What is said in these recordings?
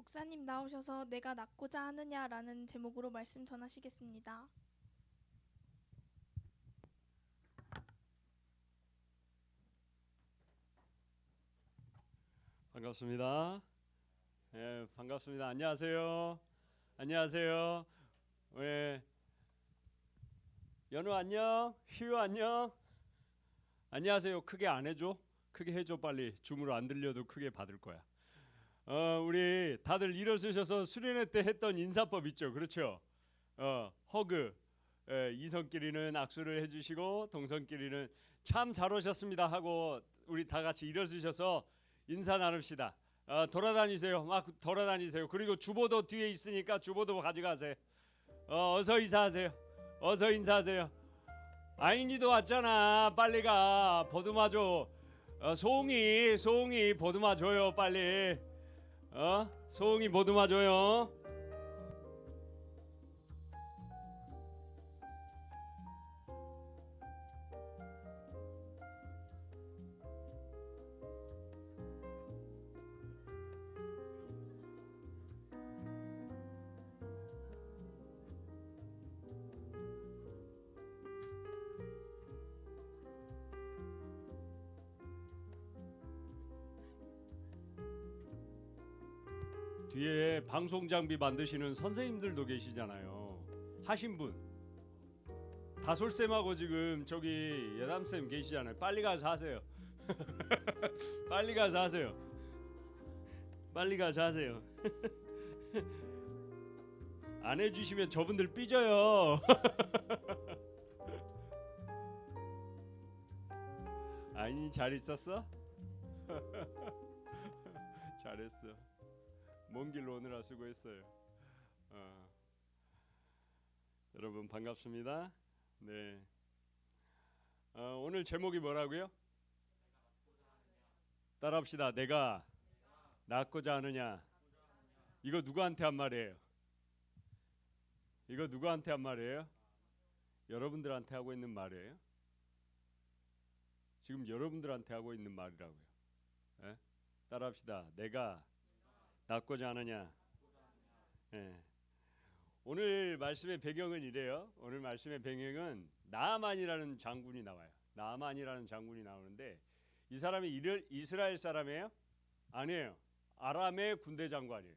목사님 나오셔서 내가 낫고자 하느냐라는 제목으로 말씀 전하시겠습니다. 반갑습니다. 반갑습니다. 안녕하세요. 안녕하세요. 예, 연우 안녕. 희우 안녕. 안녕하세요. 크게 안 해줘? 크게 해줘 빨리. 줌으로 안 들려도 크게 받을 거야. 우리 다들 일어서셔서 수련회 때 했던 인사법 있죠, 그렇죠? 허그. 이성끼리는 악수를 해주시고 동성끼리는 참 잘 오셨습니다 하고 우리 다 같이 일어서셔서 인사 나눕시다. 돌아다니세요. 막 돌아다니세요. 그리고 주보도 뒤에 있으니까 주보도 가져가세요. 어서 인사하세요. 어서 인사하세요. 아인이도 왔잖아. 빨리 가. 보듬어 줘. 소웅이 보듬어 줘요. 빨리. 소웅이 보듬어 줘요. 뒤에 방송 장비 만드시는 선생님들도 계시잖아요. 하신 분. 다솔쌤하고 지금 저기 예담쌤 계시잖아요. 빨리 가서 하세요. 빨리 가서 하세요. 빨리 가서 하세요. 안 해주시면 저분들 삐져요. 아니 잘 있었어? 잘했어. 먼 길 오느라 수고했어요. 여러분 반갑습니다. 네. 오늘 제목이 뭐라고요? 따라합시다. 내가 낫고자 하느냐. 이거 누구한테 한 말이에요? 이거 누구한테 한 말이에요? 여러분들한테 하고 있는 말이에요. 지금 여러분들한테 하고 있는 말이라고요. 예? 따라합시다. 내가 낫고자 하느냐. 예. 오늘 말씀의 배경은 이래요. 오늘 말씀의 배경은 나아만이라는 장군이 나와요. 나아만이라는 장군이 나오는데 이 사람이 이스라엘 사람이에요? 아니에요. 아람의 군대 장관이에요.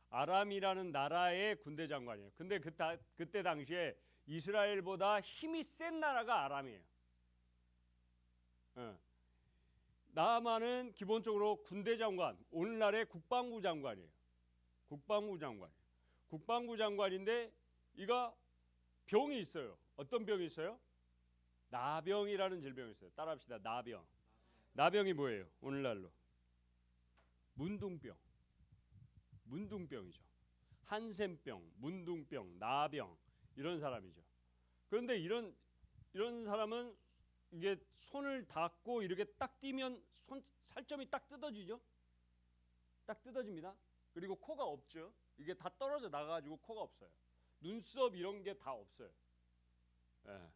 아람이라는 나라의 군대 장관이에요. 근데 그때 당시에 이스라엘보다 힘이 센 나라가 아람이에요. 나아만은 기본적으로 군대 장관, 오늘날의 국방부 장관이에요. 국방부 장관. 국방부 장관인데 이가 병이 있어요. 어떤 병이 있어요? 나병이라는 질병이 있어요. 따라합시다. 나병. 나병이 뭐예요? 오늘날로 문둥병. 문둥병이죠. 한센병, 문둥병, 나병 이런 사람이죠. 그런데 이런 사람은 이게 손을 닿고 이렇게 딱 띄면 손 살점이 딱 뜯어지죠. 딱 뜯어집니다. 그리고 코가 없죠. 이게 다 떨어져 나가가지고 코가 없어요. 눈썹 이런 게 다 없어요. 예.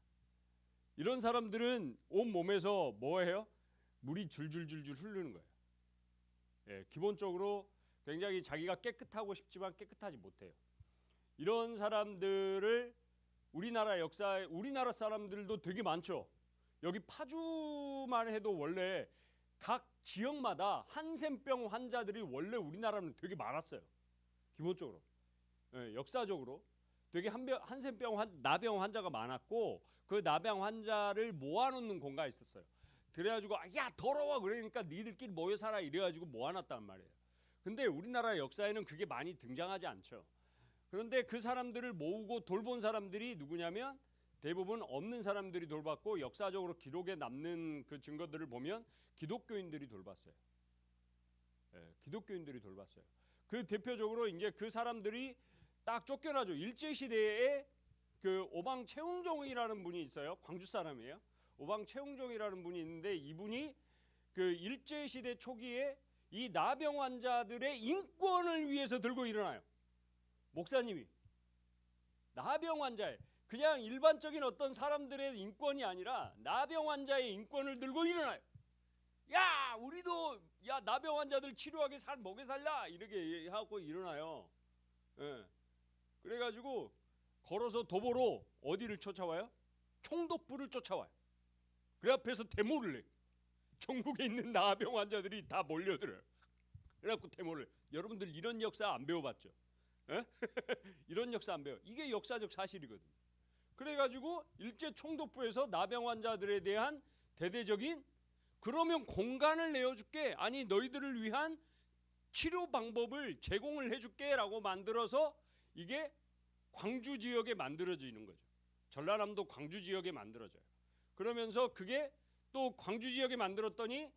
이런 사람들은 온 몸에서 뭐예요? 물이 줄줄줄줄 흐르는 거예요. 예. 기본적으로 굉장히 자기가 깨끗하고 싶지만 깨끗하지 못해요. 이런 사람들을 우리나라 역사에 우리나라 사람들도 되게 많죠. 여기 파주만 해도 원래 각 지역마다 한센병 환자들이 원래 우리나라는 되게 많았어요. 기본적으로. 예, 역사적으로 되게 한센병 나병 환자가 많았고 그 나병 환자를 모아놓는 공간이 있었어요. 그래가지고 야 더러워 그러니까 니들끼리 모여 살아 이래가지고 모아놨단 말이에요. 근데 우리나라 역사에는 그게 많이 등장하지 않죠. 그런데 그 사람들을 모으고 돌본 사람들이 누구냐면 대부분 없는 사람들이 돌봤고 역사적으로 기록에 남는 그 증거들을 보면 기독교인들이 돌봤어요. 예, 기독교인들이 돌봤어요. 그 대표적으로 이제 그 사람들이 딱 쫓겨나죠. 일제 시대에 그 오방 최웅종이라는 분이 있어요. 광주 사람이에요. 오방 최웅종이라는 분이 있는데 이분이 그 일제 시대 초기에 이 나병 환자들의 인권을 위해서 들고 일어나요. 목사님이 나병 환자의 그냥 일반적인 어떤 사람들의 인권이 아니라 나병 환자의 인권을 들고 일어나요. 야 우리도 야 나병 환자들 치료하게 먹여 살라 이렇게 하고 일어나요. 예. 그래가지고 걸어서 도보로 어디를 쫓아와요? 총독부를 쫓아와요. 그 앞에서 데모를 해. 전국에 있는 나병 환자들이 다 몰려들어요. 그래갖고 데모를. 여러분들 이런 역사 안 배워봤죠? 예? 이런 역사 안 배워. 이게 역사적 사실이거든요. 그래가지고 일제 총독부에서 나병 환자들에 대한 대대적인 그러면 공간을 내어줄게. 아니 너희들을 위한 치료 방법을 제공을 해줄게라고 만들어서 이게 광주 지역에 만들어지는 거죠. 전라남도 광주 지역에 만들어져요. 그러면서 그게 또 광주 지역에 만들었더니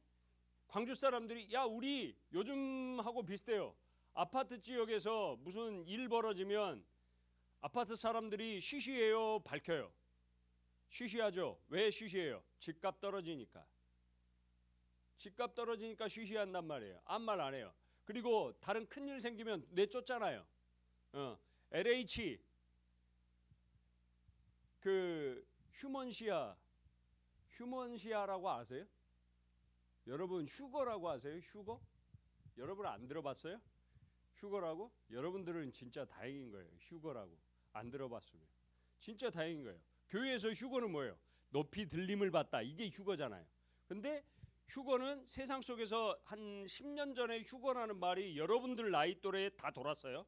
광주 사람들이 야 우리 요즘하고 비슷해요. 아파트 지역에서 무슨 일 벌어지면 아파트 사람들이 쉬쉬해요, 밝혀요. 쉬쉬하죠. 왜 쉬쉬해요? 집값 떨어지니까. 집값 떨어지니까 쉬쉬한단 말이에요. 아무 말 안 해요. 그리고 다른 큰일 생기면 내쫓잖아요. LH 그 휴먼시아라고 아세요? 여러분 휴거라고 아세요? 휴거? 여러분 안 들어봤어요? 휴거라고? 여러분들은 진짜 다행인 거예요. 휴거라고 안 들어봤으면 진짜 다행인 거예요. 교회에서 휴거는 뭐예요? 높이 들림을 받다. 이게 휴거잖아요. 근데 휴거는 세상 속에서 한 10년 전에 휴거라는 말이 여러분들 나이 또래에 다 돌았어요.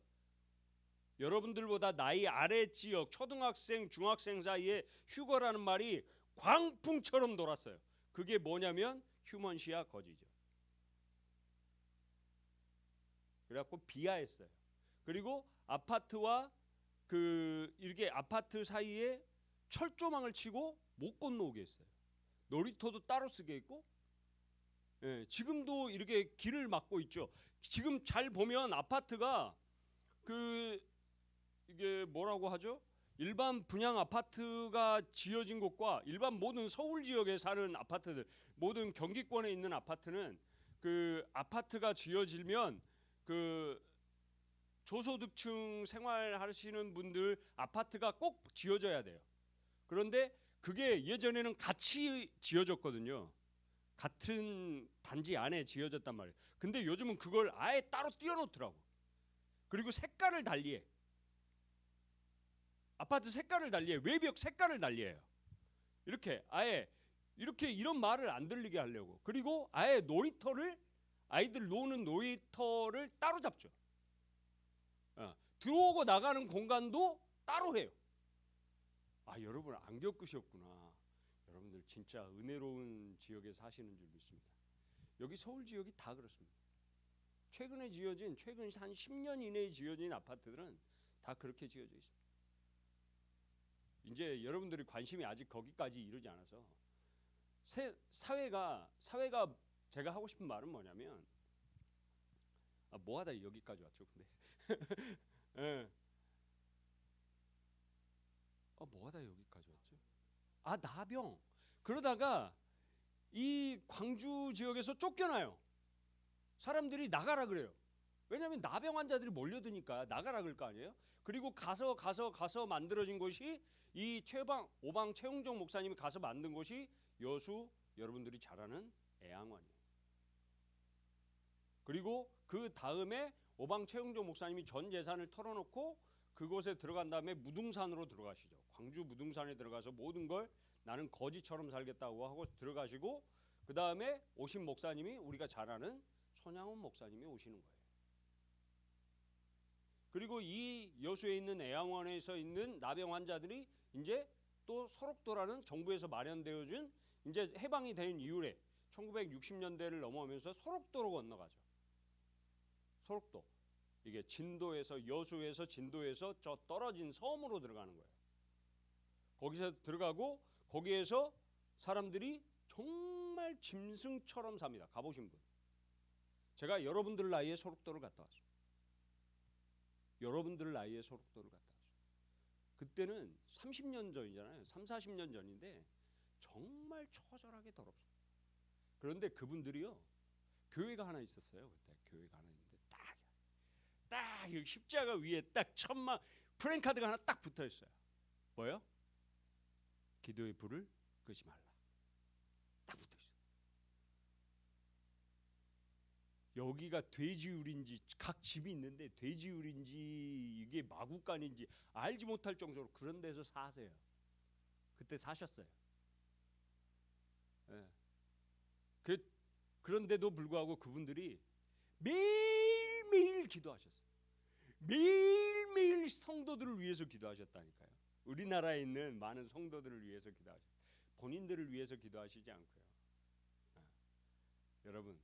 여러분들보다 나이 아래 지역 초등학생, 중학생 사이에 휴거라는 말이 광풍처럼 돌았어요. 그게 뭐냐면 휴먼시아 거지죠. 그래갖고 비하했어요. 그리고 아파트와 이렇게 아파트 사이에 철조망을 치고 못 건너오게 했어요. 놀이터도 따로 쓰게 했고, 예, 지금도 이렇게 길을 막고 있죠. 지금 잘 보면 아파트가 이게 뭐라고 하죠? 일반 분양 아파트가 지어진 곳과 일반 모든 서울 지역에 사는 아파트들, 모든 경기권에 있는 아파트는 그 아파트가 지어지면 그 저소득층 생활하시는 분들 아파트가 꼭 지어져야 돼요. 그런데 그게 예전에는 같이 지어졌거든요. 같은 단지 안에 지어졌단 말이에요. 근데 요즘은 그걸 아예 따로 띄워놓더라고. 그리고 색깔을 달리해. 아파트 색깔을 달리해. 외벽 색깔을 달리해요. 이렇게 아예 이렇게 이런 말을 안 들리게 하려고. 그리고 아예 놀이터를 아이들 노는 놀이터를 따로 잡죠. 들어오고 나가는 공간도 따로 해요. 아 여러분 안 겪으셨구나. 여러분들 진짜 은혜로운 지역에 사시는 줄 믿습니다. 여기 서울 지역이 다 그렇습니다. 최근 한 10년 이내에 지어진 아파트들은 다 그렇게 지어져 있습니다. 이제 여러분들이 관심이 아직 거기까지 이르지 않아서 사회가 제가 하고 싶은 말은 뭐냐면 뭐하다 여기까지 왔죠. 근데 예. 뭐하다 여기까지 왔죠? 나병. 그러다가 이 광주 지역에서 쫓겨나요. 사람들이 나가라 그래요. 왜냐하면 나병 환자들이 몰려드니까 나가라 그럴 거 아니에요. 그리고 가서 만들어진 곳이 이 오방 최홍정 목사님이 가서 만든 곳이 여수 여러분들이 잘 아는 애양원이에요. 그리고 그 다음에 오방 최홍정 목사님이 전 재산을 털어놓고 그곳에 들어간 다음에 무등산으로 들어가시죠. 광주 무등산에 들어가서 모든 걸 나는 거지처럼 살겠다고 하고 들어가시고 그 다음에 오신 목사님이 우리가 잘 아는 손양훈 목사님이 오시는 거예요. 그리고 이 여수에 있는 애양원에서 있는 나병 환자들이 이제 또 소록도라는 정부에서 마련되어준 이제 해방이 된 이후에 1960년대를 넘어오면서 소록도로 건너가죠. 소록도. 이게 여수에서 진도에서 저 떨어진 섬으로 들어가는 거예요. 거기서 들어가고 거기에서 사람들이 정말 짐승처럼 삽니다. 가보신 분. 제가 여러분들 나이에 소록도를 갔다 왔어요. 여러분들 나이에 소록도를 갔다 왔어요. 그때는 30년 전이잖아요. 40년 전인데 정말 처절하게 더럽습니다. 그런데 그분들이요. 교회가 하나 있었어요. 그때 교회가 하나 있는데 딱 여기 십자가 위에 딱 프랜카드가 하나 딱 붙어 있어요. 뭐요? 기도의 불을 끄지 말라. 딱 붙어 있어요. 여기가 돼지우리인지 각 집이 있는데 돼지우리인지 이게 마구간인지 알지 못할 정도로 그런 데서 사세요. 그때 사셨어요. 예. 그런데도 불구하고 그분들이 매일매일 기도하셨어요. 매일매일 성도들을 위해서 기도하셨다니까요. 우리나라에 있는 많은 성도들을 위해서 기도하셨어요. 본인들을 위해서 기도하시지 않고요. 여러분,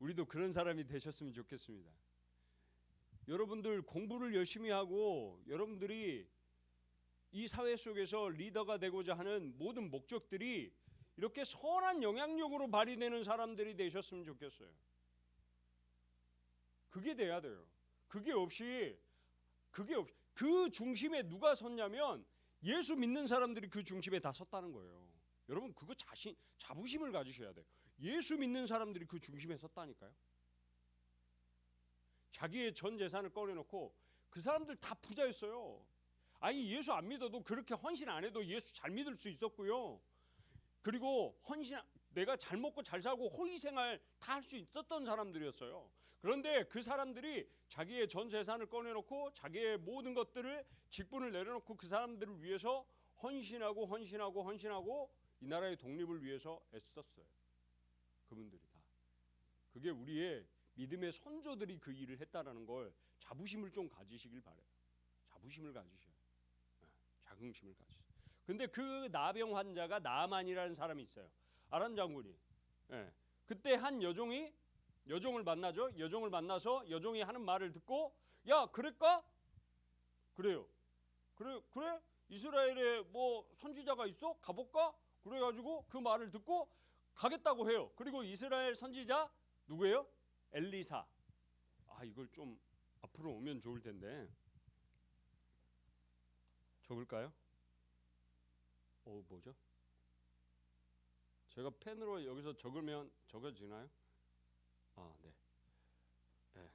우리도 그런 사람이 되셨으면 좋겠습니다. 여러분들 공부를 열심히 하고 여러분들이 이 사회 속에서 리더가 되고자 하는 모든 목적들이 이렇게 선한 영향력으로 발휘되는 사람들이 되셨으면 좋겠어요. 그게 돼야 돼요. 그게 없이 그 중심에 누가 섰냐면 예수 믿는 사람들이 그 중심에 다 섰다는 거예요. 여러분 그거 자부심을 가지셔야 돼요. 예수 믿는 사람들이 그 중심에 섰다니까요. 자기의 전 재산을 꺼내놓고 그 사람들 다 부자였어요. 아니 예수 안 믿어도 그렇게 헌신 안 해도 예수 잘 믿을 수 있었고요. 그리고 내가 잘 먹고 잘 살고 호의생활 다 할 수 있었던 사람들이었어요. 그런데 그 사람들이 자기의 전 재산을 꺼내놓고 자기의 모든 것들을 직분을 내려놓고 그 사람들을 위해서 헌신하고 이 나라의 독립을 위해서 애썼어요. 그분들이 다. 그게 우리의 믿음의 선조들이 그 일을 했다라는 걸 자부심을 좀 가지시길 바래요. 자부심을 가지셔요. 자긍심을 가지셔요. 근데 그 나병 환자가 나만이라는 사람이 있어요. 아람 장군이. 그때 한 여종을 만나죠. 여종을 만나서 여종이 하는 말을 듣고 야 그럴까? 그래요. 그래 이스라엘에 뭐 선지자가 있어? 가볼까? 그래가지고 그 말을 듣고 가겠다고 해요. 그리고 이스라엘 선지자 누구예요? 엘리사. 이걸 좀 앞으로 오면 좋을 텐데 적을까요? 뭐죠? 제가 펜으로 여기서 적으면 적어지나요? 네.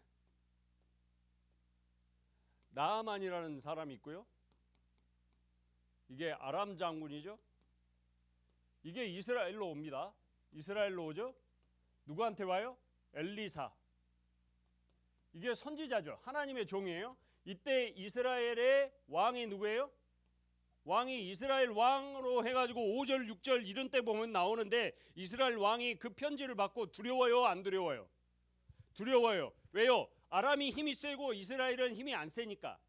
나아만이라는 사람이 있고요. 이게 아람 장군이죠. 이게 이스라엘로 옵니다. 이스라엘로 오죠. 누구한테 와요? 엘리사. 이게 선지자죠. 하나님의 종이에요. 이때 이스라엘의 왕이 누구예요? 왕이 이스라엘 왕으로 해가지고 5절 6절 이런 때 보면 나오는데 이스라엘 왕이 그 편지를 받고 두려워요 안 두려워요? 두려워요. 왜요? 아람이 힘이 세고 이스라엘은 힘이 안 세니까.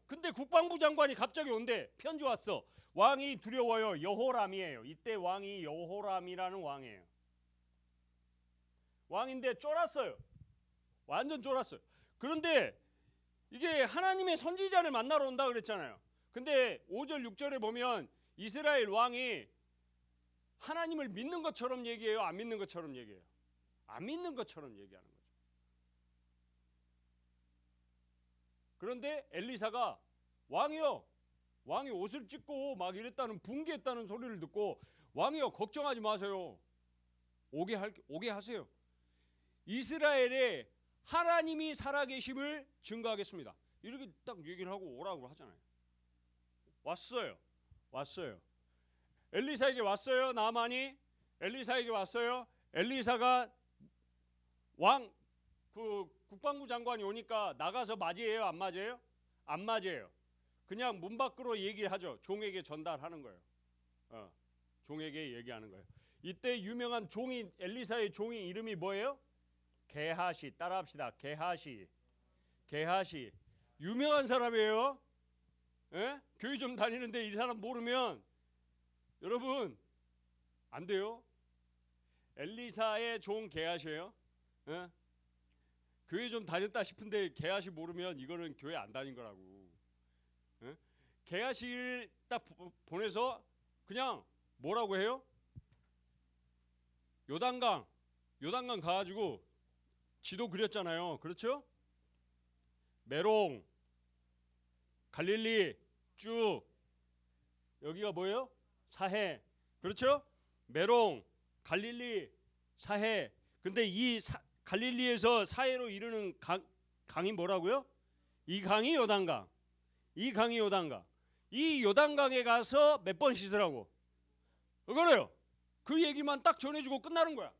근데 국방부 장관이 갑자기 온대. 편지 왔어. 왕이 두려워요. 여호람이에요. 이때 왕이 여호람이라는 왕이에요. 왕인데 쫄았어요. 완전 쫄았어요. 그런데 이게 하나님의 선지자를 만나러 온다 그랬잖아요. 근데 5절 6절에 보면 이스라엘 왕이 하나님을 믿는 것처럼 얘기해요? 안 믿는 것처럼 얘기해요? 안 믿는 것처럼 얘기하는 거죠. 그런데 엘리사가 왕이요, 왕이 옷을 찢고 막 이랬다는 붕괴했다는 소리를 듣고 왕이요 걱정하지 마세요. 오게 하세요. 이스라엘에 하나님이 살아계심을 증거하겠습니다. 이렇게 딱 얘기를 하고 오라고 하잖아요. 왔어요. 엘리사에게 왔어요. 나만이 엘리사에게 왔어요. 엘리사가 그 국방부 장관이 오니까 나가서 맞이해요? 안 맞아요? 안 맞아요. 그냥 문 밖으로 얘기하죠. 종에게 전달하는 거예요. 종에게 얘기하는 거예요. 이때 유명한 종이 엘리사의 종이 이름이 뭐예요? 게하시. 따라합시다. 게하시. 유명한 사람이에요. 교회 좀 다니는데 이 사람 모르면 여러분 안 돼요. 엘리사의 종 게하시예요. 교회 좀 다녔다 싶은데 게하시 모르면 이거는 교회 안 다닌 거라고. 게하시를 딱 보내서 그냥 뭐라고 해요? 요단강 가가지고 지도 그렸잖아요. 그렇죠? 메롱, 갈릴리 쭉 여기가 뭐예요? 사해. 그렇죠? 메롱, 갈릴리, 사해. 근데 이 갈릴리에서 사해로 이르는 강이 뭐라고요? 이 강이 요단강. 이 요단강에 가서 몇 번 씻으라고. 그래요. 그 얘기만 딱 전해주고 끝나는 거야.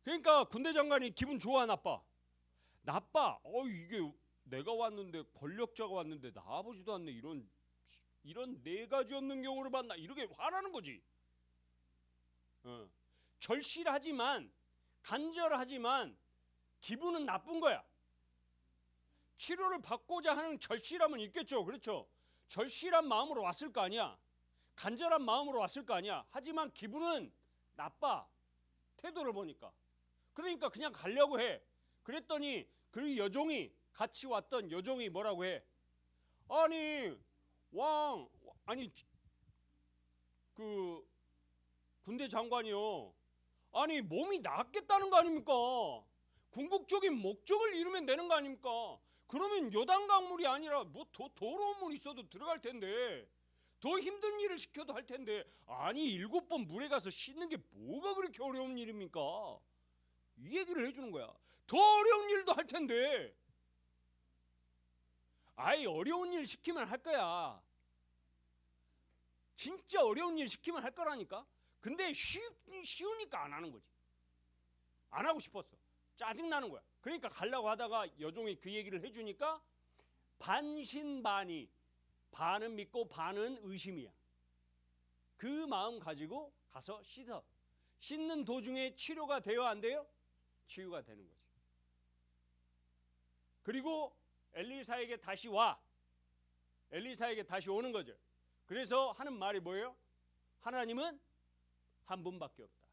그러니까 군대 장관이 기분 좋아 나빠? 나빠. 이게 내가 왔는데 권력자가 왔는데 나아보지도 않네. 이런 네 가지 없는 경우를 봤나? 이렇게 화나는 거지. 절실하지만 간절하지만 기분은 나쁜 거야. 치료를 받고자 하는 절실함은 있겠죠. 그렇죠? 절실한 마음으로 왔을 거 아니야. 간절한 마음으로 왔을 거 아니야. 하지만 기분은 나빠. 태도를 보니까. 그러니까 그냥 가려고 해. 그랬더니 그 여종이 같이 왔던 여종이 뭐라고 해? 아니 그 군대 장관이요. 아니 몸이 낫겠다는 거 아닙니까? 궁극적인 목적을 이루면 되는 거 아닙니까? 그러면 요단강물이 아니라 뭐 더 더러운 물 있어도 들어갈 텐데, 더 힘든 일을 시켜도 할 텐데, 아니 7번 물에 가서 씻는 게 뭐가 그렇게 어려운 일입니까? 이 얘기를 해주는 거야. 더 어려운 일도 할 텐데, 아예 어려운 일 시키면 할 거야. 진짜 어려운 일 시키면 할 거라니까. 근데 쉬우니까 안 하는 거지. 안 하고 싶었어. 짜증나는 거야. 그러니까 가려고 하다가 여종이 그 얘기를 해주니까 반신반의, 반은 믿고 반은 의심이야. 그 마음 가지고 가서 씻어. 씻는 도중에 치료가 돼요, 안 돼요? 치유가 되는 거지. 그리고 엘리사에게 다시 와. 엘리사에게 다시 오는 거죠. 그래서 하는 말이 뭐예요? 하나님은 한 분밖에 없다.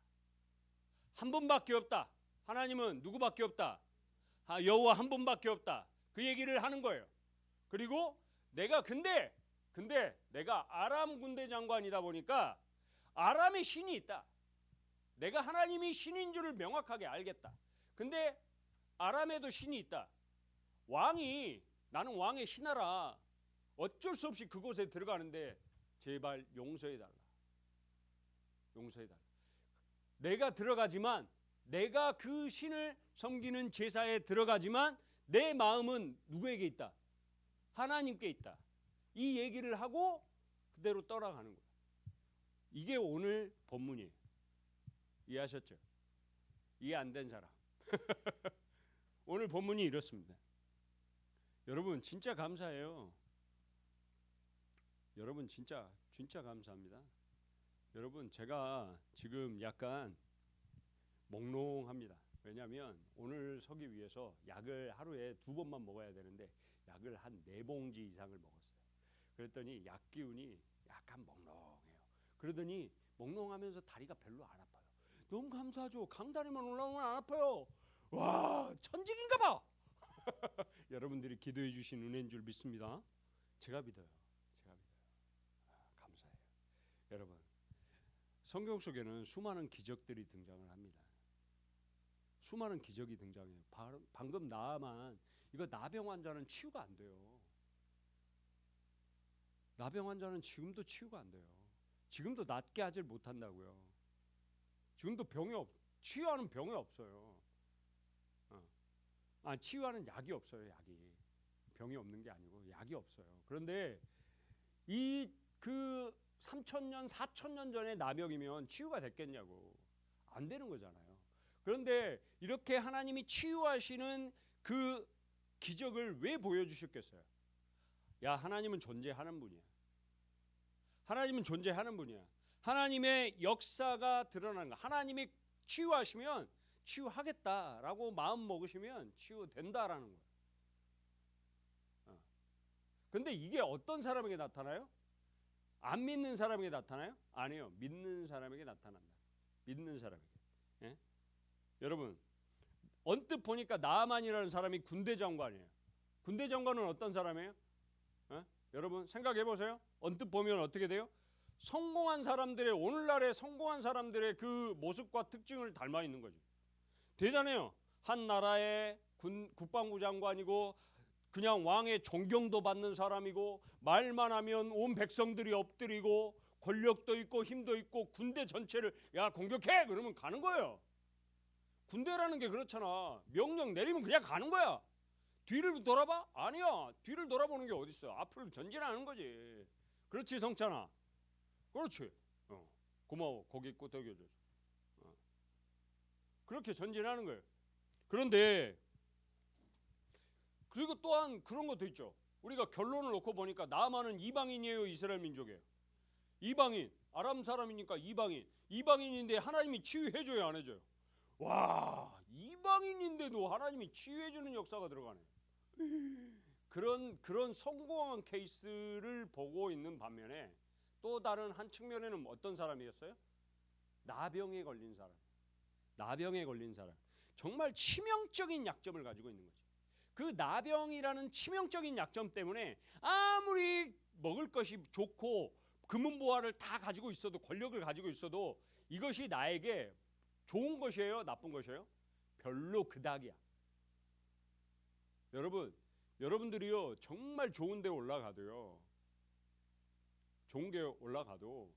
한 분밖에 없다. 하나님은 누구밖에 없다? 여호와 한 분밖에 없다. 그 얘기를 하는 거예요. 그리고 내가 근데 내가 아람 군대 장관이다 보니까 아람에 신이 있다. 내가 하나님이 신인 줄을 명확하게 알겠다. 근데 아람에도 신이 있다. 나는 왕의 신하라 어쩔 수 없이 그곳에 들어가는데 제발 용서해달라. 용서해달라. 내가 들어가지만, 내가 그 신을 섬기는 제사에 들어가지만 내 마음은 누구에게 있다? 하나님께 있다. 이 얘기를 하고 그대로 떠나가는 거야. 이게 오늘 본문이에요. 이해하셨죠? 이해 안 된 사람. 오늘 본문이 이렇습니다. 여러분 진짜 감사해요. 여러분 진짜 감사합니다. 여러분 제가 지금 약간 몽롱합니다. 왜냐하면 오늘 서기 위해서 약을 하루에 2번만 먹어야 되는데 약을 한 4봉지 이상을 먹었어요. 그랬더니 약 기운이 약간 몽롱해요. 그러더니 몽롱하면서 다리가 별로 안 아파요. 너무 감사하죠. 강다리만 올라오면 안 아파요. 와, 천직인가 봐. 여러분들이 기도해 주신 은혜인 줄 믿습니다. 제가 믿어요. 감사해요. 여러분, 성경 속에는 수많은 기적들이 등장을 합니다. 수많은 기적이 등장해요. 방금 이거 나병 환자는 치유가 안 돼요. 나병 환자는 지금도 치유가 안 돼요. 지금도 낫게 하질 못한다고요. 지금도 치유하는 병이 없어요. 치유하는 약이 없어요. 약이. 병이 없는 게 아니고 약이 없어요. 그런데 그 3,000년, 4,000년 전에 나병이면 치유가 됐겠냐고. 안 되는 거잖아요. 그런데 이렇게 하나님이 치유하시는 그 기적을 왜 보여주셨겠어요? 야, 하나님은 존재하는 분이야. 하나님은 존재하는 분이야. 하나님의 역사가 드러나는 거. 하나님이 치유하시면 치유하겠다라고 마음 먹으시면 치유된다라는 거예요. 근데 이게 어떤 사람에게 나타나요? 안 믿는 사람에게 나타나요? 아니요. 믿는 사람에게 나타난다. 믿는 사람에게. 예? 여러분, 언뜻 보니까 나아만이라는 사람이 군대 장관이에요. 군대 장관은 어떤 사람이에요? 여러분 생각해 보세요. 언뜻 보면 어떻게 돼요? 오늘날의 성공한 사람들의 그 모습과 특징을 닮아 있는 거죠. 대단해요. 한 나라의 국방부 장관이고 그냥 왕의 존경도 받는 사람이고 말만 하면 온 백성들이 엎드리고 권력도 있고 힘도 있고 군대 전체를 야 공격해 그러면 가는 거예요. 군대라는 게 그렇잖아. 명령 내리면 그냥 가는 거야. 뒤를 돌아봐? 아니야. 뒤를 돌아보는 게 어딨어. 앞으로 전진하는 거지. 그렇지 성찬아. 그렇지. 고마워. 거기 꼬드겨줘서. 그렇게 전진하는 거예요. 그런데 그리고 또한 그런 것도 있죠. 우리가 결론을 놓고 보니까 나만은 이방인이에요, 이스라엘 민족이에요? 이방인, 아람 사람이니까 이방인인데 하나님이 치유해줘요, 안 해줘요? 와, 이방인인데도 하나님이 치유해주는 역사가 들어가네. 그런 성공한 케이스를 보고 있는 반면에 또 다른 한 측면에는 어떤 사람이었어요? 나병에 걸린 사람. 나병에 걸린 사람. 정말 치명적인 약점을 가지고 있는 거지. 그 나병이라는 치명적인 약점 때문에 아무리 먹을 것이 좋고 금은보화를 다 가지고 있어도, 권력을 가지고 있어도 이것이 나에게 좋은 것이에요, 나쁜 것이에요? 별로 그닥이야. 여러분들이요, 정말 좋은 데 올라가도요, 좋은 게 올라가도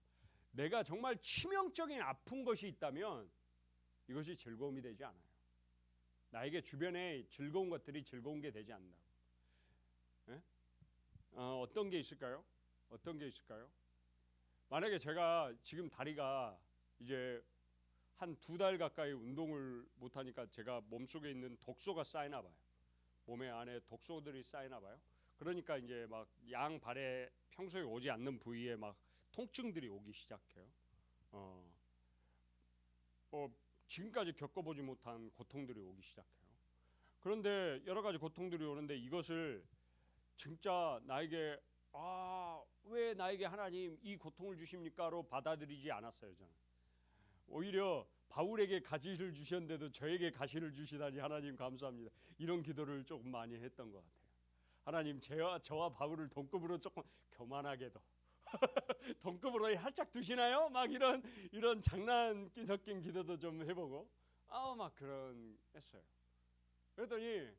내가 정말 치명적인 아픈 것이 있다면 이것이 즐거움이 되지 않아요. 나에게 주변에 즐거운 것들이 즐거운 게 되지 않는다고. 예? 어떤 게 있을까요? 어떤 게 있을까요? 만약에 제가 지금 다리가 이제 한 2달 가까이 운동을 못하니까 제가 몸속에 있는 독소가 쌓이나 봐요. 몸에 안에 독소들이 쌓이나 봐요. 그러니까 이제 막 양발에 평소에 오지 않는 부위에 막 통증들이 오기 시작해요. 지금까지 겪어보지 못한 고통들이 오기 시작해요. 그런데 여러 가지 고통들이 오는데 이것을 진짜 나에게 왜 나에게 하나님 이 고통을 주십니까로 받아들이지 않았어요. 저는 오히려 바울에게 가시를 주셨는데도 저에게 가시를 주시다니 하나님 감사합니다. 이런 기도를 조금 많이 했던 것 같아요. 하나님 저와 바울을 동급으로 조금 교만하게도 동급으로 살짝 두시나요? 막 이런 장난기 섞인 기도도 좀 해보고 막 그런 했어요. 그랬더니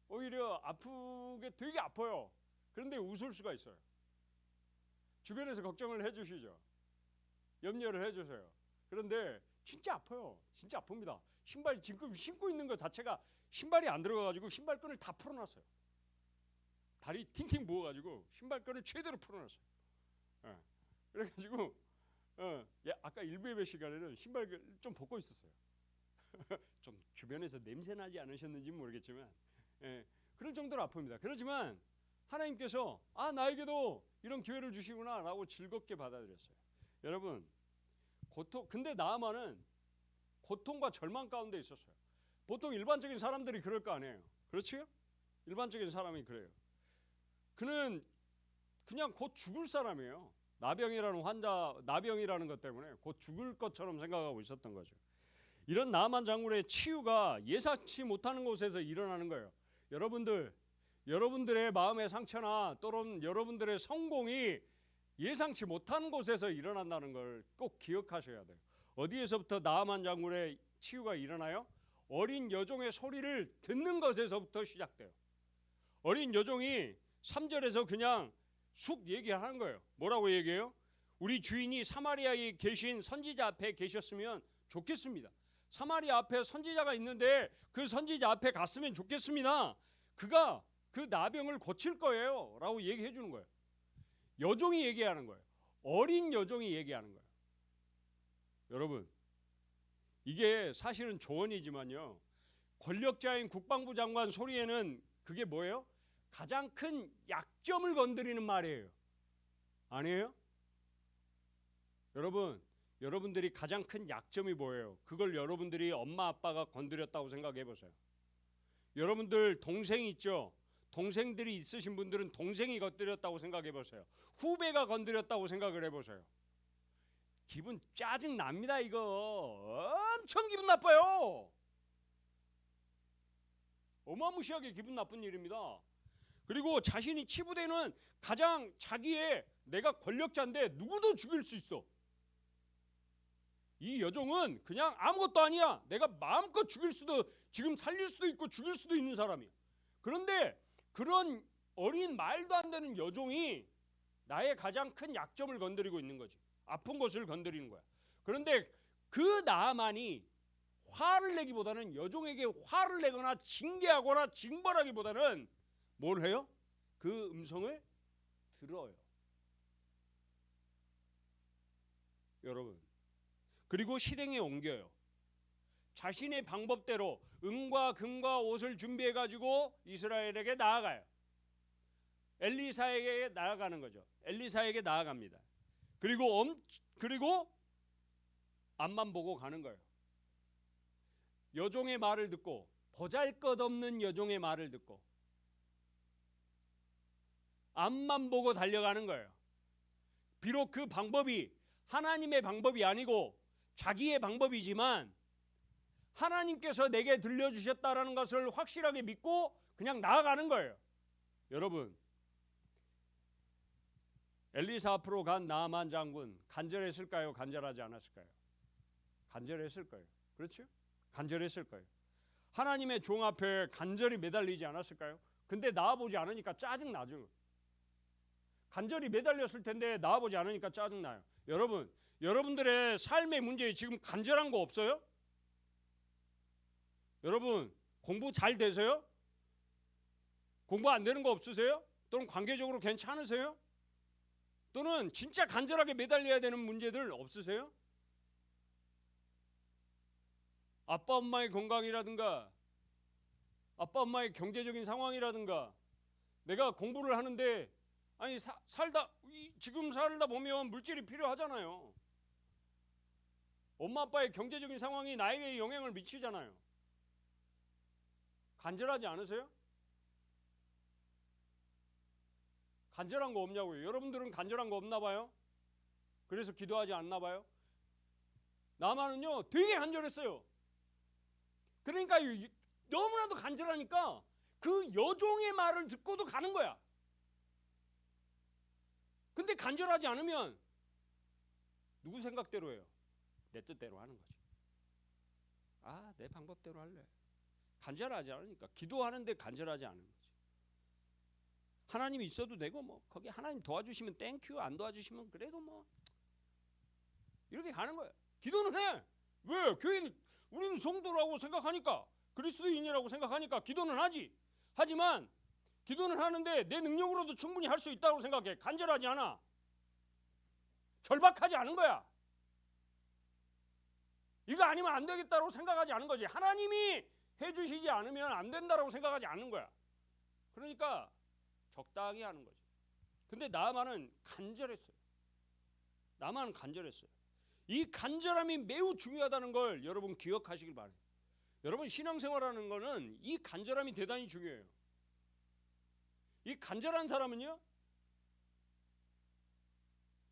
오히려 아프게 되게 아파요. 그런데 웃을 수가 있어요. 주변에서 걱정을 해주시죠. 염려를 해주세요. 그런데 진짜 아파요. 진짜 아픕니다. 신발 지금 신고 있는 것 자체가 신발이 안 들어가가지고 신발끈을 다 풀어놨어요. 다리 팅팅 부어가지고 신발끈을 최대로 풀어놨어요. 그래가지고 아까 일부 예배 시간에는 신발 좀 벗고 있었어요. 좀 주변에서 냄새 나지 않으셨는지 모르겠지만 그럴 정도로 아픕니다. 그렇지만 하나님께서 나에게도 이런 기회를 주시구나라고 즐겁게 받아들였어요. 여러분, 근데 나아만은 고통과 절망 가운데 있었어요. 보통 일반적인 사람들이 그럴 거 아니에요. 그렇지요? 일반적인 사람이 그래요. 그는 그냥 곧 죽을 사람이에요. 나병이라는 것 때문에 곧 죽을 것처럼 생각하고 있었던 거죠. 이런 나만 장군의 치유가 예상치 못하는 곳에서 일어나는 거예요. 여러분들의 마음의 상처나 또는 여러분들의 성공이 예상치 못하는 곳에서 일어난다는 걸 꼭 기억하셔야 돼요. 어디에서부터 나만 장군의 치유가 일어나요? 어린 여종의 소리를 듣는 것에서부터 시작돼요. 어린 여종이 3절에서 그냥 쑥 얘기하는 거예요. 뭐라고 얘기해요? 우리 주인이 사마리아에 계신 선지자 앞에 계셨으면 좋겠습니다. 사마리아 앞에 선지자가 있는데 그 선지자 앞에 갔으면 좋겠습니다. 그가 그 나병을 고칠 거예요 라고 얘기해 주는 거예요. 여종이 얘기하는 거예요. 어린 여종이 얘기하는 거예요. 여러분, 이게 사실은 조언이지만요, 권력자인 국방부 장관 소리에는 그게 뭐예요? 가장 큰 약점을 건드리는 말이에요. 아니에요? 여러분들이 가장 큰 약점이 뭐예요? 그걸 여러분들이 엄마 아빠가 건드렸다고 생각해 보세요. 여러분들 동생 있죠? 동생들이 있으신 분들은 동생이 건드렸다고 생각해 보세요. 후배가 건드렸다고 생각을 해 보세요. 기분 짜증 납니다. 이거 엄청 기분 나빠요. 어마무시하게 기분 나쁜 일입니다. 그리고 자신이 치부되는 가장 자기의 내가 권력자인데 누구도 죽일 수 있어. 이 여종은 그냥 아무것도 아니야. 내가 마음껏 죽일 수도, 지금 살릴 수도 있고 죽일 수도 있는 사람이야. 그런데 그런 어린 말도 안 되는 여종이 나의 가장 큰 약점을 건드리고 있는 거지. 아픈 것을 건드리는 거야. 그런데 그 나만이 화를 내기보다는, 여종에게 화를 내거나 징계하거나 징벌하기보다는 뭘 해요? 그 음성을 들어요. 여러분, 그리고 실행에 옮겨요. 자신의 방법대로 은과 금과 옷을 준비해 가지고 이스라엘에게 나아가요. 엘리사에게 나아가는 거죠. 엘리사에게 나아갑니다. 그리고 앞만 보고 가는 거예요. 여종의 말을 듣고, 보잘것없는 여종의 말을 듣고 앞만 보고 달려가는 거예요. 비록 그 방법이 하나님의 방법이 아니고 자기의 방법이지만 하나님께서 내게 들려주셨다라는 것을 확실하게 믿고 그냥 나아가는 거예요. 여러분, 엘리사 앞으로 간 나아만 장군 간절했을까요? 간절하지 않았을까요? 간절했을 거예요. 그렇죠? 간절했을 거예요. 하나님의 종 앞에 간절히 매달리지 않았을까요? 근데 나와보지 않으니까 짜증나죠. 간절히 매달렸을 텐데 나와보지 않으니까 짜증나요. 여러분, 여러분들의 삶의 문제에 지금 간절한 거 없어요? 여러분, 공부 잘 되세요? 공부 안 되는 거 없으세요? 또는 관계적으로 괜찮으세요? 또는 진짜 간절하게 매달려야 되는 문제들 없으세요? 아빠 엄마의 건강이라든가 아빠 엄마의 경제적인 상황이라든가 내가 공부를 하는데 아니 지금 살다 보면 물질이 필요하잖아요. 엄마 아빠의 경제적인 상황이 나에게 영향을 미치잖아요. 간절하지 않으세요? 간절한 거 없냐고요. 여러분들은 간절한 거 없나 봐요. 그래서 기도하지 않나 봐요. 나만은요 되게 간절했어요. 그러니까 너무나도 간절하니까 그 여종의 말을 듣고도 가는 거야. 근데 간절하지 않으면 누구 생각대로 해요? 내 뜻대로 하는 거지. 아, 내 방법대로 할래. 간절하지 않으니까. 기도하는데 간절하지 않은 거지. 하나님이 있어도 되고 뭐 거기 하나님 도와주시면 땡큐, 안 도와주시면 그래도 뭐 이렇게 가는 거예요. 기도는 해. 왜? 우리는 성도라고 생각하니까, 그리스도인이라고 생각하니까 기도는 하지. 하지만 기도는 하는데 내 능력으로도 충분히 할 수 있다고 생각해. 간절하지 않아. 절박하지 않은 거야. 이거 아니면 안 되겠다고 생각하지 않은 거지. 하나님이 해주시지 않으면 안 된다고 생각하지 않는 거야. 그러니까 적당히 하는 거지. 근데 나만은 간절했어요. 나만 간절했어요. 이 간절함이 매우 중요하다는 걸 여러분 기억하시길 바래요. 여러분, 신앙생활하는 거는 이 간절함이 대단히 중요해요. 이 간절한 사람은요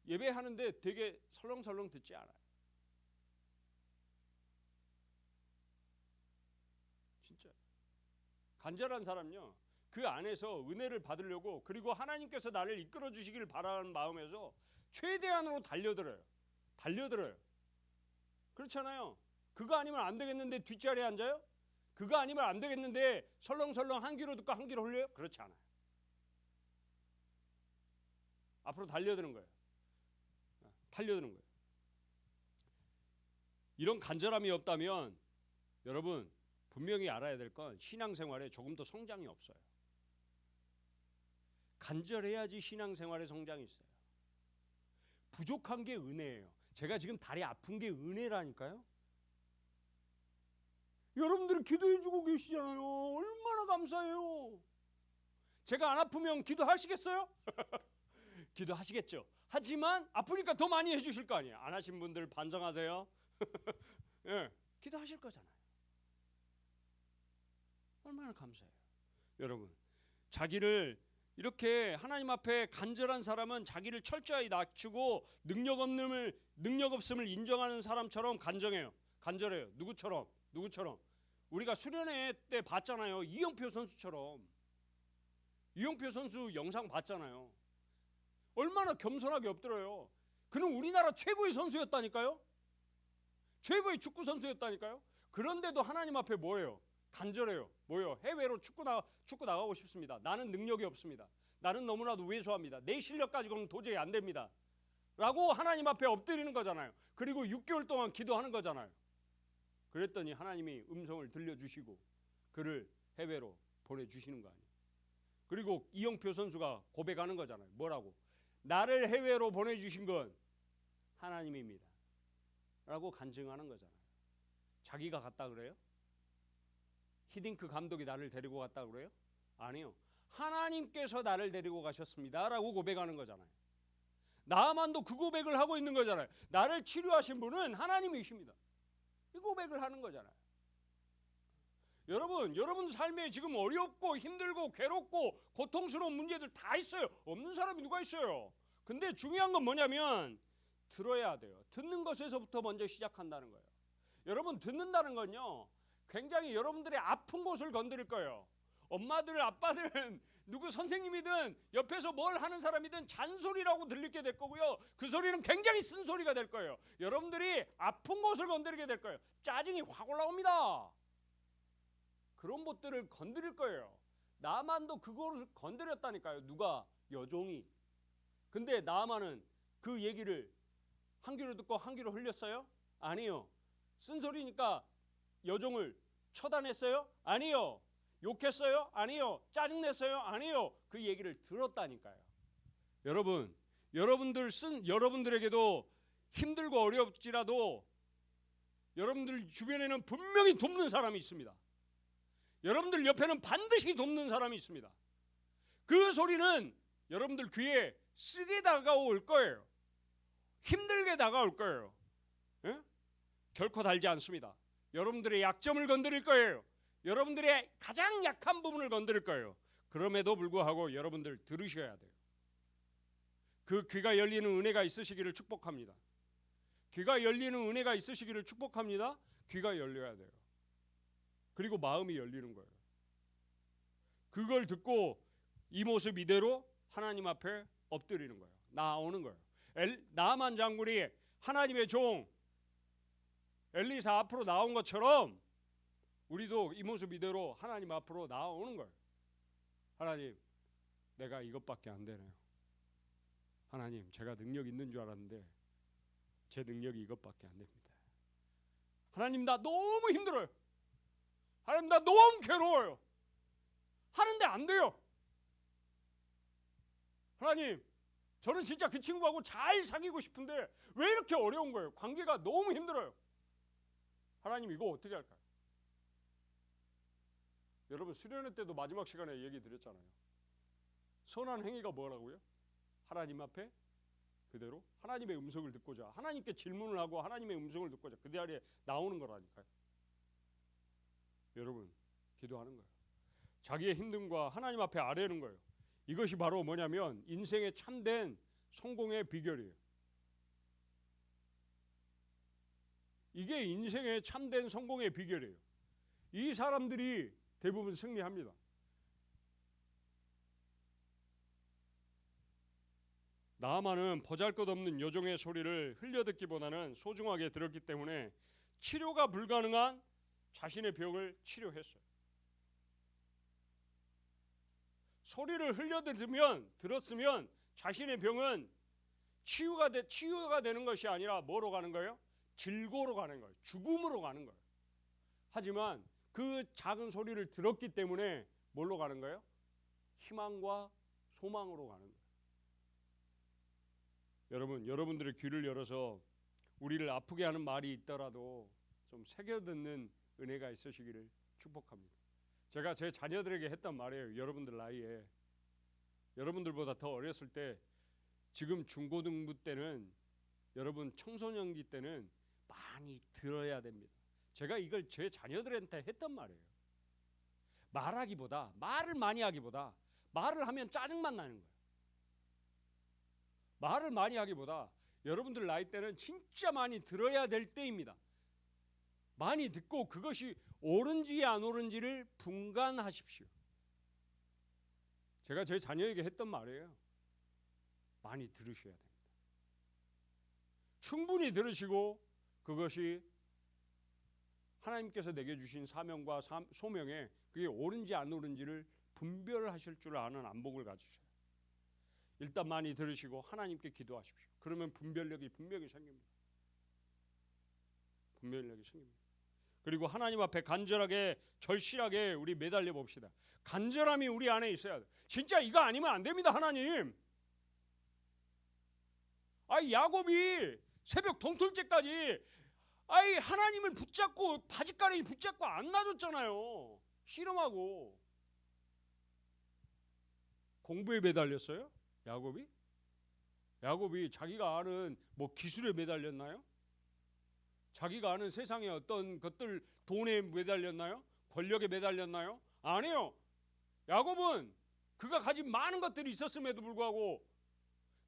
예배하는데 되게 설렁설렁 듣지 않아요. 진짜 간절한 사람은요 그 안에서 은혜를 받으려고, 그리고 하나님께서 나를 이끌어 주시기를 바라는 마음에서 최대한으로 달려들어요. 그렇잖아요. 그거 아니면 안 되겠는데 뒷자리에 앉아요? 그거 아니면 안 되겠는데 설렁설렁 한 귀로 듣고 한 귀로 흘려요? 그렇지 않아요. 앞으로 달려드는 거예요. 이런 간절함이 없다면 여러분 분명히 알아야 될 건 신앙생활에 조금 더 성장이 없어요. 간절해야지 신앙생활에 성장이 있어요. 부족한 게 은혜예요. 제가 지금 다리 아픈 게 은혜라니까요. 여러분들이 기도해주고 계시잖아요. 얼마나 감사해요. 제가 안 아프면 기도하시겠어요? 기도하시겠죠. 하지만 아프니까 더 많이 해주실 거 아니에요. 안 하신 분들 반성하세요. 예, 기도하실 거잖아요. 얼마나 감사해요. 여러분, 자기를 이렇게 하나님 앞에 간절한 사람은 자기를 철저히 낮추고 능력 없음을 인정하는 사람처럼 간절해요. 누구처럼? 우리가 수련회 때 봤잖아요. 이영표 선수처럼. 이영표 선수 영상 봤잖아요. 얼마나 겸손하게 엎드려요. 그는 우리나라 최고의 선수였다니까요. 최고의 축구 선수였다니까요. 그런데도 하나님 앞에 뭐예요? 간절해요. 뭐요? 해외로 축구 나가고 싶습니다. 나는 능력이 없습니다. 나는 너무나도 왜소합니다. 내 실력 가지고는 도저히 안 됩니다. 라고 하나님 앞에 엎드리는 거잖아요. 그리고 6개월 동안 기도하는 거잖아요. 그랬더니 하나님이 음성을 들려주시고 그를 해외로 보내주시는 거 아니에요. 그리고 이영표 선수가 고백하는 거잖아요. 뭐라고? 나를 해외로 보내주신 건 하나님입니다. 라고 간증하는 거잖아요. 자기가 갔다 그래요? 히딩크 감독이 나를 데리고 갔다 그래요? 아니요. 하나님께서 나를 데리고 가셨습니다 라고 고백하는 거잖아요. 나만도 그 고백을 하고 있는 거잖아요. 나를 치료하신 분은 하나님이십니다. 이 고백을 하는 거잖아요. 여러분 삶에 지금 어렵고 힘들고 괴롭고 고통스러운 문제들 다 있어요. 없는 사람이 누가 있어요? 근데 중요한 건 뭐냐면 들어야 돼요. 듣는 것에서부터 먼저 시작한다는 거예요. 여러분, 듣는다는 건요, 굉장히 여러분들의 아픈 곳을 건드릴 거예요. 엄마들, 아빠들은 누구 선생님이든 옆에서 뭘 하는 사람이든 잔소리라고 들리게 될 거고요. 그 소리는 굉장히 쓴소리가 될 거예요. 여러분들이 아픈 곳을 건드리게 될 거예요. 짜증이 확 올라옵니다. 그런 것들을 건드릴 거예요. 나만도 그거를 건드렸다니까요. 누가? 여종이. 근데 나만은 그 얘기를 한 귀로 듣고 한 귀로 흘렸어요? 아니요. 쓴소리니까 여종을 처단했어요? 아니요. 욕했어요? 아니요. 짜증냈어요? 아니요. 그 얘기를 들었다니까요. 여러분들에게도 힘들고 어렵지라도 여러분들 주변에는 분명히 돕는 사람이 있습니다. 여러분들 옆에는 반드시 돕는 사람이 있습니다. 그 소리는 여러분들 귀에 쓰게 다가올 거예요. 힘들게 다가올 거예요. 예? 결코 달지 않습니다. 여러분들의 약점을 건드릴 거예요. 여러분들의 가장 약한 부분을 건드릴 거예요. 그럼에도 불구하고 여러분들 들으셔야 돼요. 그 귀가 열리는 은혜가 있으시기를 축복합니다. 귀가 열리는 은혜가 있으시기를 축복합니다. 귀가 열려야 돼요. 그리고 마음이 열리는 거예요. 그걸 듣고 이 모습 이대로 하나님 앞에 엎드리는 거예요. 나오는 거예요. 나만 장군이 하나님의 종 엘리사 앞으로 나온 것처럼 우리도 이 모습 이대로 하나님 앞으로 나오는 거예요. 하나님, 내가 이것밖에 안 되네요. 하나님, 제가 능력 있는 줄 알았는데 제 능력이 이것밖에 안 됩니다. 하나님, 나 너무 힘들어요. 하나님, 나 너무 괴로워요. 하는데 안 돼요. 하나님, 저는 진짜 그 친구하고 잘 사귀고 싶은데 왜 이렇게 어려운 거예요? 관계가 너무 힘들어요. 하나님, 이거 어떻게 할까요? 여러분, 수련회 때도 마지막 시간에 얘기 드렸잖아요. 선한 행위가 뭐라고요? 하나님 앞에 그대로 하나님의 음성을 듣고자, 하나님께 질문을 하고 하나님의 음성을 듣고자 그 자리에 나오는 거라니까요. 여러분, 기도하는 거예요. 자기의 힘듦과 하나님 앞에 아뢰는 거예요. 이것이 바로 뭐냐면 인생의 참된 성공의 비결이에요. 이게 인생의 참된 성공의 비결이에요. 이 사람들이 대부분 승리합니다. 나아만은 보잘것없는 여종의 소리를 흘려듣기보다는 소중하게 들었기 때문에 치료가 불가능한 자신의 병을 치료했어요. 소리를 들었으면 자신의 병은 치유가 되는 것이 아니라 뭐로 가는 거예요? 질고로 가는 거예요. 죽음으로 가는 거예요. 하지만 그 작은 소리를 들었기 때문에 뭘로 가는 거예요? 희망과 소망으로 가는 거예요. 여러분, 여러분들의 귀를 열어서 우리를 아프게 하는 말이 있더라도 좀 새겨듣는 은혜가 있으시기를 축복합니다. 제가 제 자녀들에게 했던 말이에요. 여러분들 나이에, 여러분들보다 더 어렸을 때, 지금 중고등부 때는, 여러분 청소년기 때는 많이 들어야 됩니다. 제가 이걸 제 자녀들한테 했던 말이에요. 말을 많이 하기보다 말을 하면 짜증만 나는 거예요. 말을 많이 하기보다 여러분들 나이 때는 진짜 많이 들어야 될 때입니다. 많이 듣고 그것이 옳은지 안 옳은지를 분간하십시오. 제가 제 자녀에게 했던 말이에요. 많이 들으셔야 됩니다. 충분히 들으시고 그것이 하나님께서 내게 주신 사명과 소명에 그게 옳은지 안 옳은지를 분별하실 줄 아는 안목을 가지셔요. 일단 많이 들으시고 하나님께 기도하십시오. 그러면 분별력이 분명히 생깁니다. 분별력이 생깁니다. 그리고 하나님 앞에 간절하게 절실하게 우리 매달려 봅시다. 간절함이 우리 안에 있어야 돼. 진짜 이거 아니면 안 됩니다. 하나님. 야곱이 새벽 동틀째까지 아이 하나님을 붙잡고 바짓가랑이 붙잡고 안 놔줬잖아요. 씨름하고. 공부에 매달렸어요? 야곱이? 야곱이 자기가 아는 뭐 기술에 매달렸나요? 자기가 아는 세상의 어떤 것들, 돈에 매달렸나요? 권력에 매달렸나요? 아니에요. 야곱은 그가 가진 많은 것들이 있었음에도 불구하고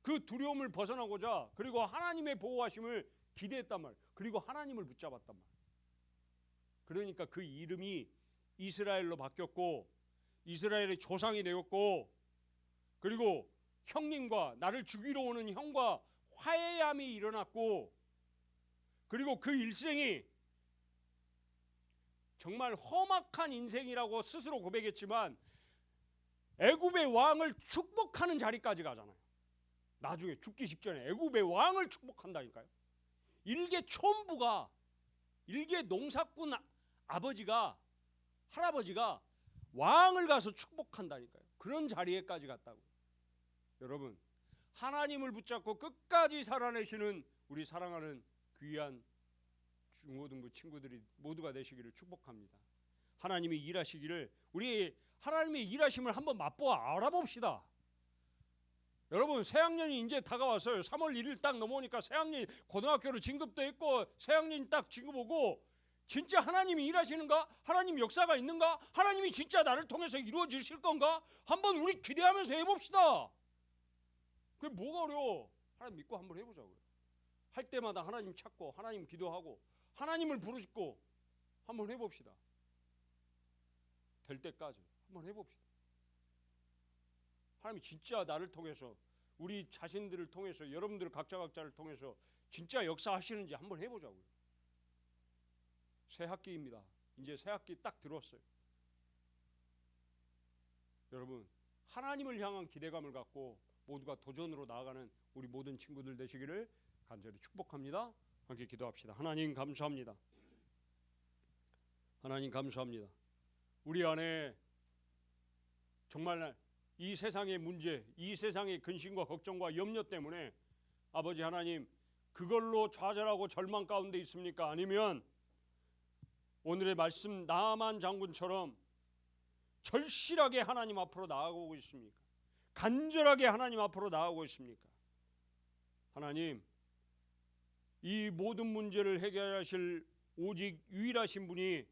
그 두려움을 벗어나고자, 그리고 하나님의 보호하심을 기대했단 말이에요. 그리고 하나님을 붙잡았단 말이에요. 그러니까 그 이름이 이스라엘로 바뀌었고, 이스라엘의 조상이 되었고, 그리고 형님과 나를 죽이러 오는 형과 화해함이 일어났고, 그리고 그 일생이 정말 험악한 인생이라고 스스로 고백했지만 애굽의 왕을 축복하는 자리까지 가잖아요. 나중에 죽기 직전에 애굽의 왕을 축복한다니까요. 일개 촌부가, 일개 농사꾼 아버지가, 할아버지가 왕을 가서 축복한다니까요. 그런 자리에까지 갔다고. 여러분, 하나님을 붙잡고 끝까지 살아내시는 우리 사랑하는 귀한 중고등부 친구들이 모두가 되시기를 축복합니다. 하나님이 일하시기를, 우리 하나님의 일하심을 한번 맛보아 알아봅시다. 여러분, 새학년이 이제 다가왔어요. 3월 1일 딱 넘어오니까 새학년이 고등학교로 진급도 했고 새학년이 딱 진급 오고, 진짜 하나님이 일하시는가? 하나님 역사가 있는가? 하나님이 진짜 나를 통해서 이루어지실 건가? 한번 우리 기대하면서 해봅시다. 그게 뭐가 어려워? 하나님 믿고 한번 해보자고요. 할 때마다 하나님 찾고 하나님 기도하고 하나님을 부르짖고 한번 해봅시다. 될 때까지 한번 해봅시다. 하나님이 진짜 나를 통해서, 우리 자신들을 통해서, 여러분들 각자를 통해서 진짜 역사하시는지 한번 해보자고요. 새 학기입니다. 이제 새 학기 딱 들어왔어요. 여러분, 하나님을 향한 기대감을 갖고 모두가 도전으로 나아가는 우리 모든 친구들 되시기를 간절히 축복합니다. 함께 기도합시다. 하나님 감사합니다. 하나님 감사합니다. 우리 안에 정말 이 세상의 문제, 이 세상의 근심과 걱정과 염려 때문에 아버지 하나님, 그걸로 좌절하고 절망 가운데 있습니까? 아니면 오늘의 말씀 나아만 장군처럼 절실하게 하나님 앞으로 나아가고 있습니까? 간절하게 하나님 앞으로 나아가고 있습니까? 하나님, 이 모든 문제를 해결하실 오직 유일하신 분이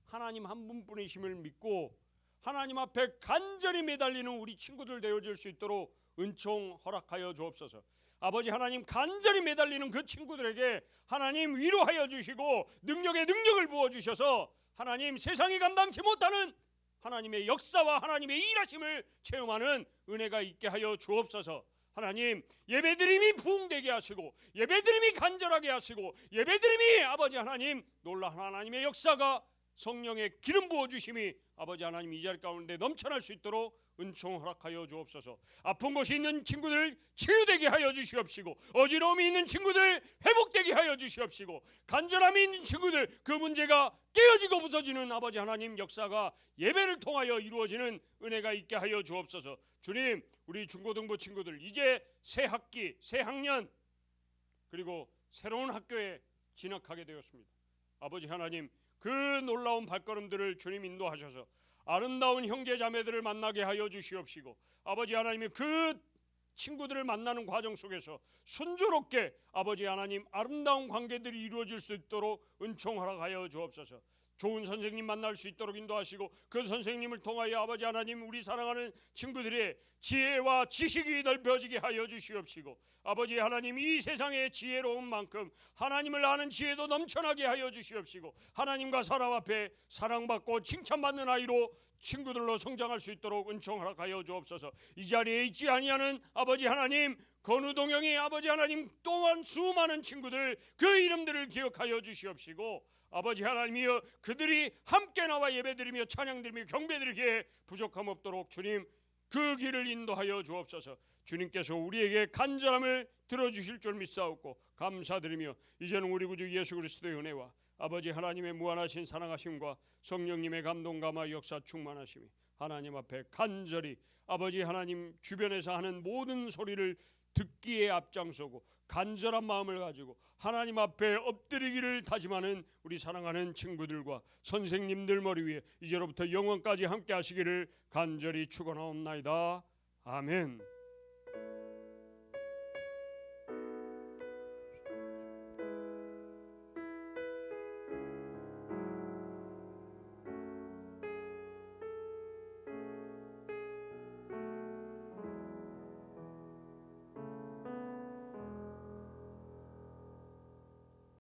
하나님 한 분뿐이심을 믿고 하나님 앞에 간절히 매달리는 우리 친구들 되어질 수 있도록 은총 허락하여 주옵소서. 아버지 하나님, 간절히 매달리는 그 친구들에게 하나님 위로하여 주시고 능력에 능력을 부어주셔서 하나님 세상이 감당치 못하는 하나님의 역사와 하나님의 일하심을 체험하는 은혜가 있게 하여 주옵소서. 하나님, 예배드림이 부흥되게 하시고 예배드림이 간절하게 하시고 예배드림이 아버지 하나님 놀라운 하나님의 역사가 성령의 기름 부어주심이 아버지 하나님 이 자리 가운데 넘쳐날 수 있도록 은총 허락하여 주옵소서. 아픈 곳이 있는 친구들 치유되게 하여 주시옵시고, 어지러움이 있는 친구들 회복되게 하여 주시옵시고, 간절함이 있는 친구들 그 문제가 깨어지고 부서지는 아버지 하나님 역사가 예배를 통하여 이루어지는 은혜가 있게 하여 주옵소서. 주님, 우리 중고등부 친구들 이제 새 학기, 새 학년, 그리고 새로운 학교에 진학하게 되었습니다. 아버지 하나님, 그 놀라운 발걸음들을 주님 인도하셔서 아름다운 형제 자매들을 만나게 하여 주시옵시고, 아버지 하나님이 그 친구들을 만나는 과정 속에서 순조롭게 아버지 하나님 아름다운 관계들이 이루어질 수 있도록 은총 허락하여 주옵소서. 좋은 선생님 만날 수 있도록 인도하시고 그 선생님을 통하여 아버지 하나님 우리 사랑하는 친구들의 지혜와 지식이 넓혀지게 하여 주시옵시고, 아버지 하나님 이 세상의 지혜로운 만큼 하나님을 아는 지혜도 넘쳐나게 하여 주시옵시고, 하나님과 사람 앞에 사랑받고 칭찬받는 아이로 친구들로 성장할 수 있도록 은총 허락하여 주옵소서. 이 자리에 있지 아니하는 아버지 하나님, 건우동영이 아버지 하나님 또한 수많은 친구들 그 이름들을 기억하여 주시옵시고, 아버지 하나님이여 그들이 함께 나와 예배드리며 찬양드리며 경배드리기에 부족함 없도록 주님 그 길을 인도하여 주옵소서. 주님께서 우리에게 간절함을 들어주실 줄 믿사옵고 감사드리며, 이제는 우리 구주 예수 그리스도의 은혜와 아버지 하나님의 무한하신 사랑하심과 성령님의 감동 감화 역사 충만하심이 하나님 앞에 간절히 아버지 하나님 주변에서 하는 모든 소리를 듣기에 앞장서고 간절한 마음을 가지고 하나님 앞에 엎드리기를 다짐하는 우리 사랑하는 친구들과 선생님들 머리 위에 이제로부터 영원까지 함께 하시기를 간절히 축원하옵나이다. 아멘.